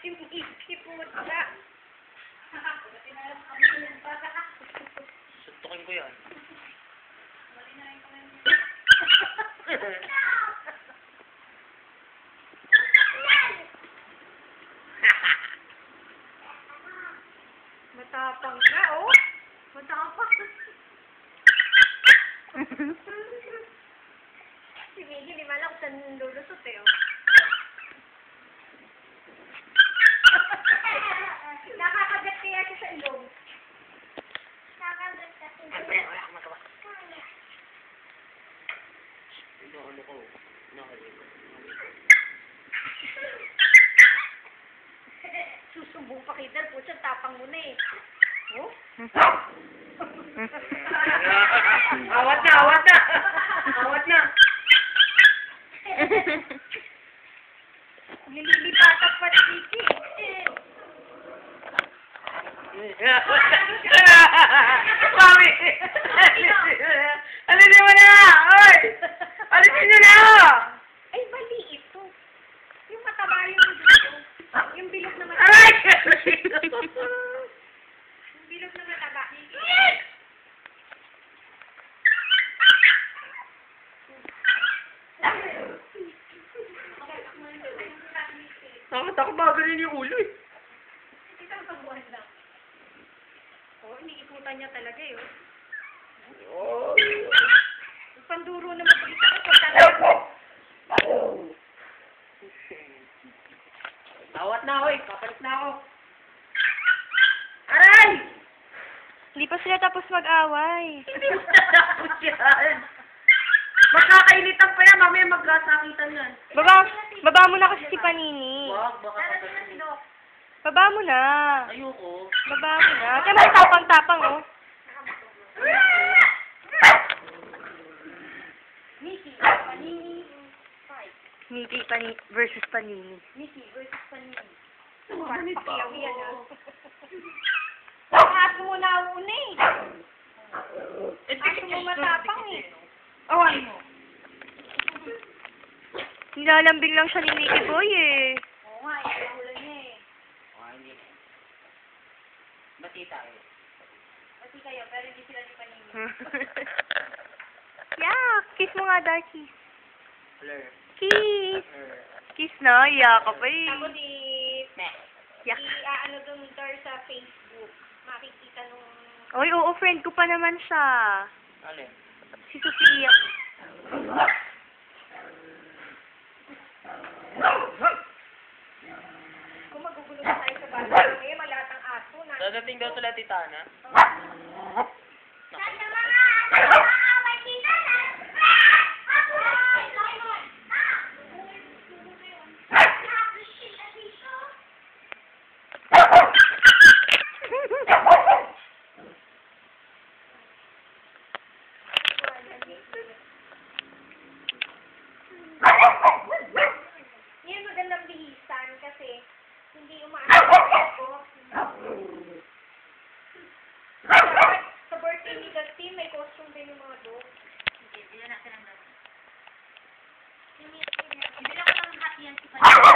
Ipot ka. Suntukin ko yan. Matapang ka, oh. Matapang. Si Miggy, di ba lang kung saan lulusot eh, oh. Nakakagat kaya siya sa ilong. Nakakagat ka sa ilong. Wala akong magawa. Ano ko? Susumbong pa kita, puso, tapang mo na eh. Oh? Awat na, awat na! Awat na! Nililipatak pa si Kiki. Mami! Alisin mo na! Oy! Alisin nyo na! Ay, mali ito. Yung mataba yung dito. Yung bilog na mataba. Aray! Yung bilog na mataba. Nakita ko bagalin yung ulo eh. Isang pagbuhan lang. Oh, iniikutan niya talaga eh. Oh. Yung panduro na magkita ko talaga. Awat na ako eh. Papalit na ako. Aray! Hindi pa sila tapos mag-away. Hindi mo natapos yan. Magkakainitan pa yan. Mamaya magkasakitan yan. Baba mo na kasi si Panini. Wag, baka Darating na si kapatid. Doc. Baba mo na. Ayoko. Baba mo na. Kaya mas tapang-tapang, oh. Mickey, Panini, fight. Nikki versus Panini. Mickey versus Panini. Tumanit pa Pakiyaw yan, ah. ako. Aso mo na ang una eh. Eh, Aso mo matapang eh. Awan mo. Nilalambing lang siya ni Nikki Boy, eh. Oo nga, inuulan niya eh. Hindi. Bati tayo. Pati kayo, pero hindi sila ni Panini. Yeah, kiss mo nga, Darky. Blur. Kiss. Kiss na, yeah ka pa Ako eh. di, Yak. i-ano dun Dar sa Facebook. Makikita nung... Oy, oo, friend ko pa naman siya. Alin? Si Sofia. Kung magugulo na tayo sa bahay, ngayon malatang aso na. Dadating daw sila titana. Yan magandang bihisan kasi hindi umaano ko. Sa birthday ni Dustin, may costume din yung mga dog. Hindi, bilang natin ang dog. Hindi lang ko ng hot yan si Panini.